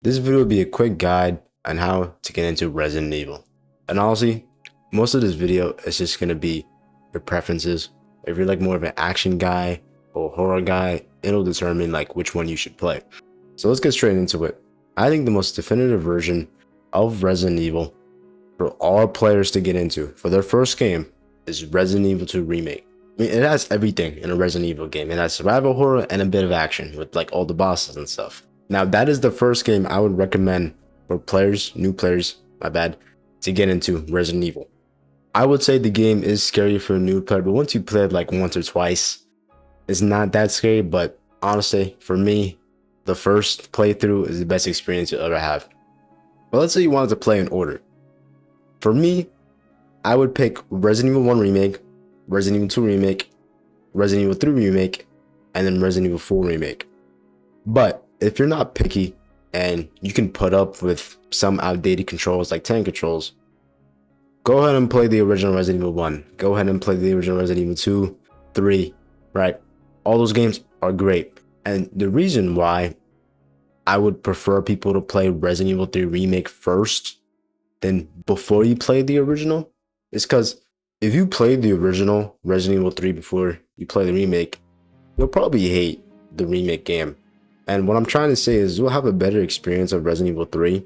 This video will be a quick guide on how to get into Resident Evil. And honestly, most of this video is just going to be your preferences. If you're like more of an action guy or horror guy, it'll determine like which one you should play. So let's get straight into it. I think the most definitive version of Resident Evil for all players to get into for their first game is Resident Evil 2 Remake. I mean, it has everything in a Resident Evil game. It has survival horror and a bit of action with like all the bosses and stuff. Now that is the first game I would recommend for players, new players, my bad, to get into Resident Evil. I would say the game is scary for a new player, but once you play it like once or twice, it's not that scary. But honestly, for me, the first playthrough is the best experience you'll ever have. But let's say you wanted to play in order. For me, I would pick Resident Evil 1 Remake, Resident Evil 2 Remake, Resident Evil 3 Remake, and then Resident Evil 4 Remake. But if you're not picky and you can put up with some outdated controls like tank controls, go ahead and play the original Resident Evil 1. Go ahead and play the original Resident Evil 2, 3, right? All those games are great. And the reason why I would prefer people to play Resident Evil 3 Remake first than before you play the original is because if you play the original Resident Evil 3 before you play the remake, you'll probably hate the remake game. And what I'm trying to say is you'll have a better experience of Resident Evil 3 and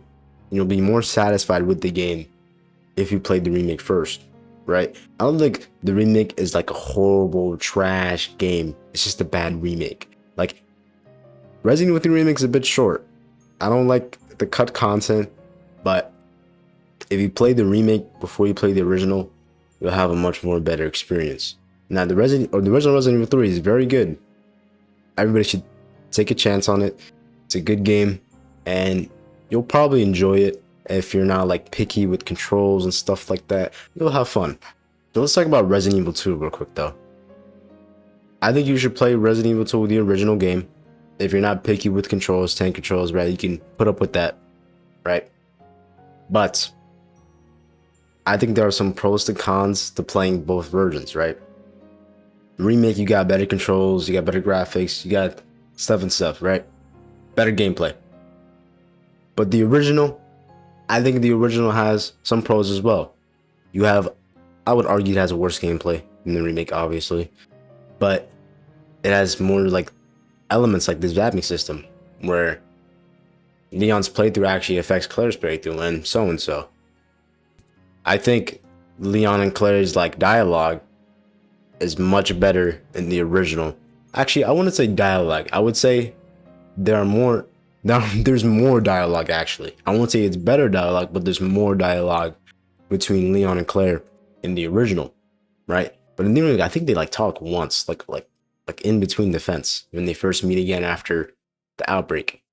you'll be more satisfied with the game if you played the remake first, right? I don't think the remake is like a horrible trash game. It's just a bad remake. Like Resident Evil 3 remake is a bit short. I don't like the cut content, but if you play the remake before you play the original, you'll have a much more better experience. Now the original Resident Evil 3 is very good. Everybody should take a chance on it. It's a good game and you'll probably enjoy it. If you're not like picky with controls and stuff like that, you'll have fun. So let's talk about Resident Evil 2 real quick though. I think you should play Resident Evil 2 with the original game. If you're not picky with controls, tank controls, right, you can put up with that, right? But I think there are some pros to cons to playing both versions, right? Remake, you got better controls, you got better graphics, you got stuff, right? Better gameplay. But the original, I think the original has some pros as well. You have, I would argue it has a worse gameplay than the remake, obviously. But it has more like elements like this zapping system where Leon's playthrough actually affects Claire's playthrough and so. I think Leon and Claire's like dialogue is much better in the original. Actually, I wouldn't say dialogue. I would say there's more dialogue actually. I won't say it's better dialogue, but there's more dialogue between Leon and Claire in the original, right? But in the original, I think they like talk once, like in between the fence when they first meet again after the outbreak.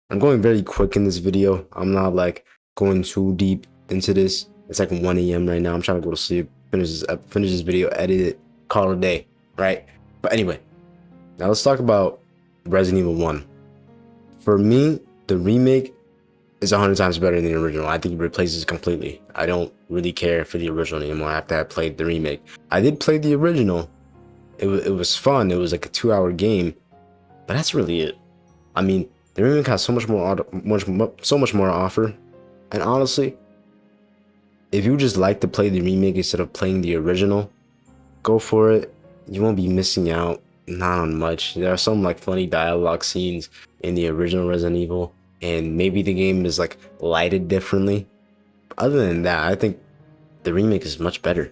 I'm going very quick in this video. I'm not like going too deep into this. It's like 1 a.m. right now. I'm trying to go to sleep, finish this video, edit it, call it a day, right? But anyway, now let's talk about Resident Evil 1. For me, the remake is 100 times better than the original. I think it replaces it completely. I don't really care for the original anymore after I played the remake. I did play the original. It was fun. It was like a 2-hour game, but that's really it. I mean, the remake has so much more to offer. And honestly, if you just like to play the remake instead of playing the original, go for it. You won't be missing out. Not on much. There are some like funny dialogue scenes in the original Resident Evil, and maybe the game is like lighted differently. But other than that, I think the remake is much better.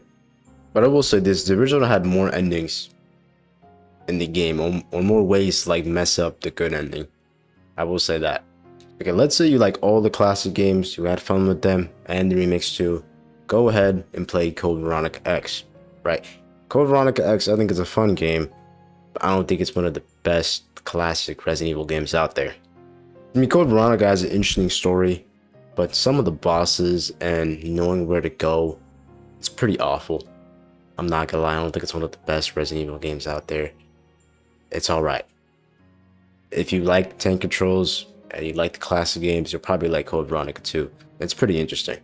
But I will say this, the original had more endings in the game, or more ways to like mess up the good ending. I will say that. Okay, let's say you like all the classic games, you had fun with them, and the remakes too. Go ahead and play Code Veronica X, right? Code Veronica X, I think, is a fun game. I don't think it's one of the best classic Resident Evil games out there. I mean, Code Veronica has an interesting story, but some of the bosses and knowing where to go, it's pretty awful. I'm not gonna lie, I don't think it's one of the best Resident Evil games out there. It's alright. If you like tank controls and you like the classic games, you'll probably like Code Veronica too. It's pretty interesting.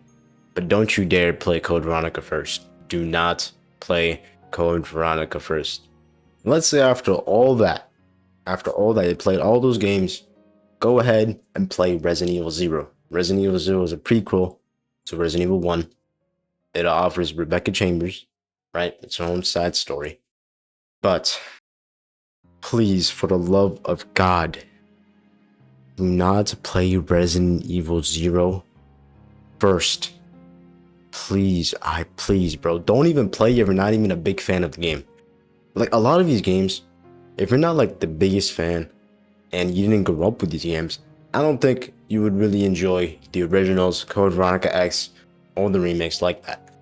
But don't you dare play Code Veronica first. Do not play Code Veronica first. Let's say after all that, you played all those games, go ahead and play Resident Evil Zero. Resident Evil Zero is a prequel to Resident Evil 1. It offers Rebecca Chambers, right? Its own side story. But please, for the love of God, do not play Resident Evil Zero first. Please, please, bro. Don't even play if you're not even a big fan of the game. Like, a lot of these games, if you're not like the biggest fan and you didn't grow up with these games, I don't think you would really enjoy the originals, Code Veronica X, or the remakes like that.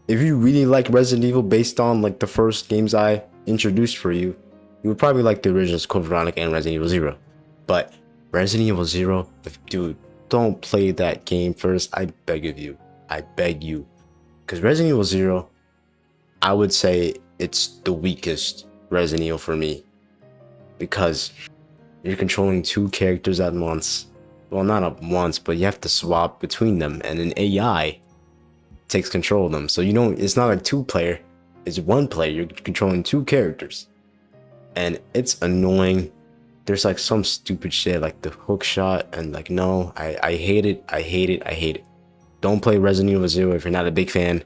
If you really like Resident Evil based on like the first games I introduced for you, you would probably like the originals, Code Veronica and Resident Evil Zero. But Resident Evil Zero, dude, don't play that game first. I beg of you. I beg you. Because Resident Evil Zero, I would say it's the weakest Resident Evil for me. Because you're controlling two characters at once. Well, not at once, but you have to swap between them. And an AI takes control of them. So you don't, it's not like two player. It's one player. You're controlling two characters. And it's annoying. There's like some stupid shit like the hook shot. And like, no, I hate it. I hate it. I hate it. Don't play Resident Evil Zero if you're not a big fan.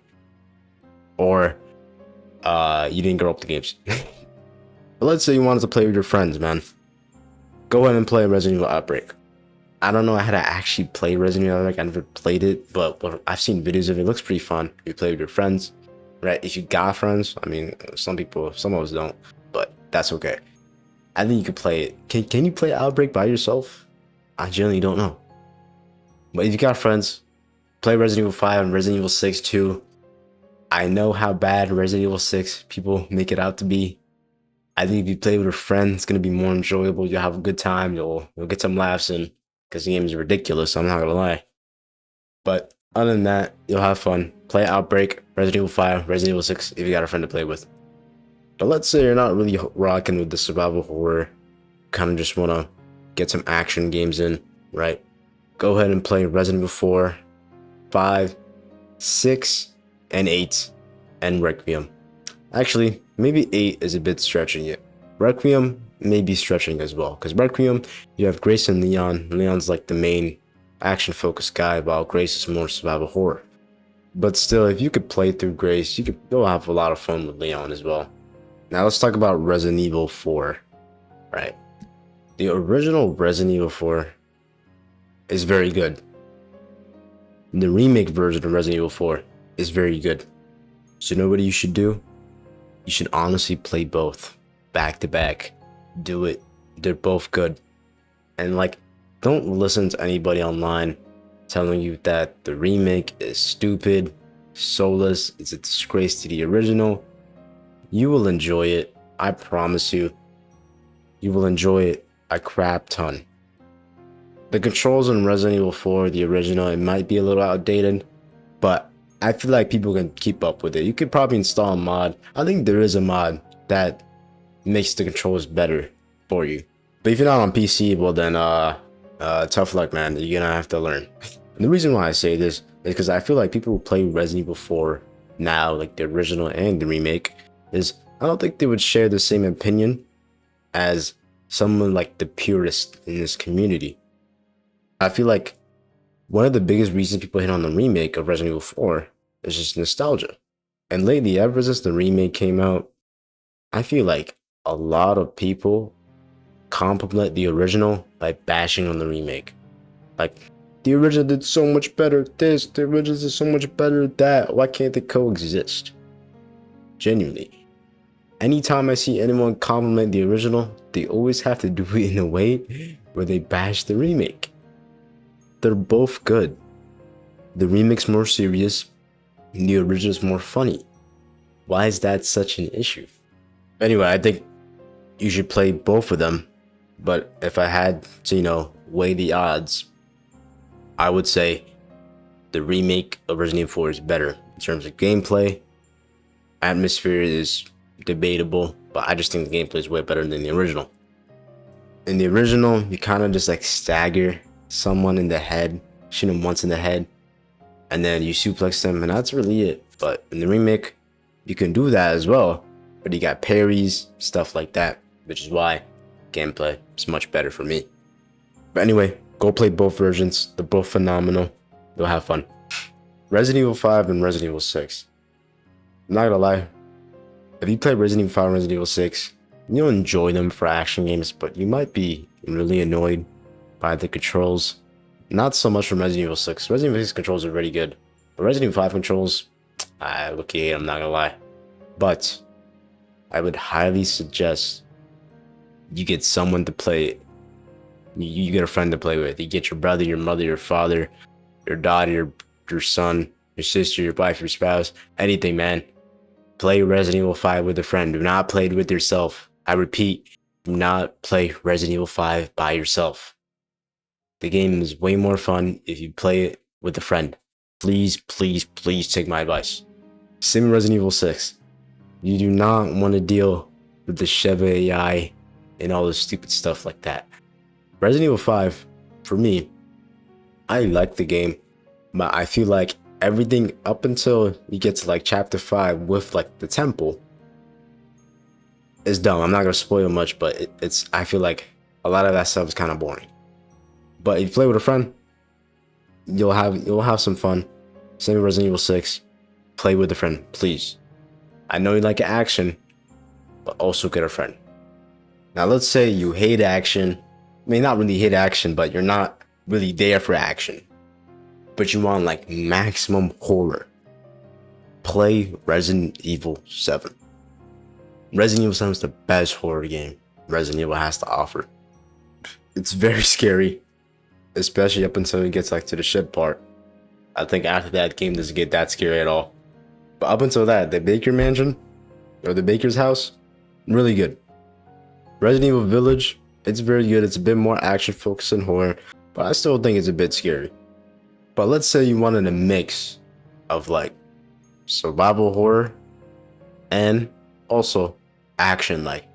Or you didn't grow up the games. But let's say you wanted to play with your friends, man. Go ahead and play Resident Evil Outbreak. I don't know how to actually play Resident Evil Outbreak. I never played it, but I've seen videos of it. It looks pretty fun. You play with your friends, right? If you got friends, I mean, some of us don't, but that's okay. I think you could play it. Can you play Outbreak by yourself? I generally don't know. But if you got friends, play Resident Evil 5 and Resident Evil 6 too. I know how bad Resident Evil 6 people make it out to be. I think if you play with a friend, it's gonna be more enjoyable. You'll have a good time. You'll get some laughs in, because the game is ridiculous. I'm not gonna lie. But other than that, you'll have fun. Play Outbreak, Resident Evil 5, Resident Evil 6 if you got a friend to play with. But let's say you're not really rocking with the survival horror, kind of just wanna get some action games in, right? Go ahead and play Resident Evil 4, 5, 6, and 8, and Requiem. Actually, maybe 8 is a bit stretching it. Requiem may be stretching as well, because Requiem, you have Grace and Leon. Leon's like the main action-focused guy, while Grace is more survival horror. But still, if you could play through Grace, you'll have a lot of fun with Leon as well. Now let's talk about Resident Evil 4, right? The original Resident Evil 4 is very good. The remake version of Resident Evil 4 is very good. So you know what you should do? You should honestly play both back to back. Do it. They're both good. And like, don't listen to anybody online telling you that the remake is stupid, soulless, it's a disgrace to the original. You will enjoy it. I promise you. You will enjoy it a crap ton. The controls in Resident Evil 4, the original, it might be a little outdated, but I feel like people can keep up with it. You could probably install a mod. I think there is a mod that makes the controls better for you. But if you're not on PC, well then tough luck, man. You're gonna have to learn. And the reason why I say this is because I feel like people who play Resident Evil 4 now, like the original and the remake, is I don't think they would share the same opinion as someone like the purist in this community. I feel like one of the biggest reasons people hit on the remake of Resident Evil 4 is just nostalgia. And lately, ever since the remake came out, I feel like a lot of people compliment the original by bashing on the remake. Like, the original did so much better this, the original did so much better that, why can't they coexist? Genuinely. Anytime I see anyone compliment the original, they always have to do it in a way where they bash the remake. They're both good. The remake's more serious, and the original's more funny. Why is that such an issue? Anyway, I think you should play both of them, but if I had to, weigh the odds, I would say the remake of Resident Evil 4 is better in terms of gameplay. Atmosphere is debatable, but I just think the gameplay is way better than the original. In the original, you kind of just like stagger someone in the head, shoot him once in the head, and then you suplex them, and that's really it. But in the remake, you can do that as well, but you got parries, stuff like that, which is why gameplay is much better for me. But anyway, go play both versions. They're both phenomenal. You'll have fun. Resident Evil 5 and Resident Evil 6. I'm not gonna lie. If you play Resident Evil 5 and Resident Evil 6, you'll enjoy them for action games, but you might be really annoyed by the controls. Not so much from Resident Evil 6. Resident Evil 6 controls are really good. But Resident Evil 5 controls, I look at it, I'm not gonna lie. But I would highly suggest you get someone to play it. You get a friend to play with. You get your brother, your mother, your father, your daughter, your son, your sister, your wife, your spouse, anything, man. Play Resident Evil 5 with a friend. Do not play it with yourself. I repeat, do not play Resident Evil 5 by yourself. The game is way more fun if you play it with a friend. Please, please, please take my advice. Same with Resident Evil 6. You do not want to deal with the Sheva AI and all this stupid stuff like that. Resident Evil 5, for me, I like the game, but I feel like everything up until you get to like chapter 5 with like the temple is dumb. I'm not gonna spoil much, but I feel like a lot of that stuff is kind of boring. But if you play with a friend, you'll have some fun. Same with Resident Evil 6. Play with a friend, please. I know you like action, but also get a friend. Now let's say you hate action. I mean, not really hate action, but you're not really there for action. But you want like maximum horror. Play Resident Evil 7. Resident Evil 7 is the best horror game Resident Evil has to offer. It's very scary, especially up until it gets like to the ship part. I think after that, game doesn't get that scary at all. But up until that, the Baker Mansion or the Baker's house, really good. Resident Evil Village, it's very good. It's a bit more action focused than horror, but I still think it's a bit scary. But let's say you wanted a mix of like survival horror and also action. Like,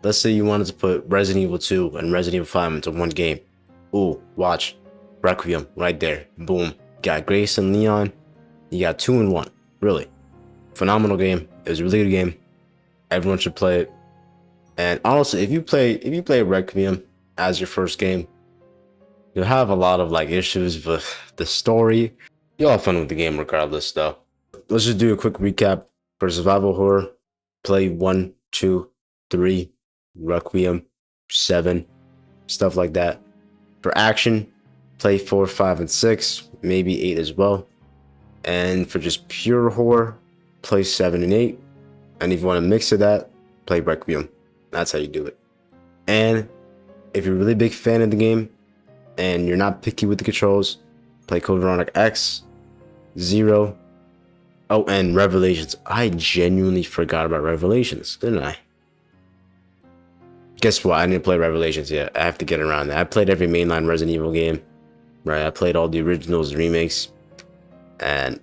let's say you wanted to put Resident Evil 2 and Resident Evil 5 into one game. Ooh, watch Requiem right there. Boom. You got Grace and Leon. You got 2 in 1. Really phenomenal game. It was a really good game. Everyone should play it. And honestly, if you play Requiem as your first game, you'll have a lot of like issues with the story. You'll have fun with the game regardless though. Let's just do a quick recap. For survival horror, play 1, 2, 3, Requiem, 7, stuff like that. For action, play 4, 5, and 6, maybe 8 as well. And for just pure horror, play 7 and 8. And if you want to mix of that, play Requiem. That's how you do it. And if you're a really big fan of the game and you're not picky with the controls, play Code Veronica X, 0. Oh, and Revelations. I genuinely forgot about Revelations, didn't I? Guess what? I didn't play Revelations yet. I have to get around that. I played every mainline Resident Evil game. Right? I played all the originals, remakes. And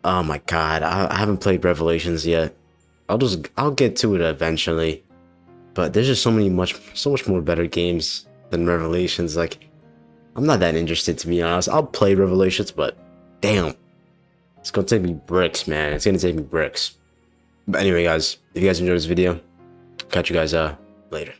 oh my god, I haven't played Revelations yet. I'll get to it eventually. But there's just so much more better games than Revelations. Like, I'm not that interested, to be honest. I'll play Revelations, but damn, it's gonna take me bricks, man. It's gonna take me bricks. But anyway, guys, if you guys enjoyed this video, catch you guys later.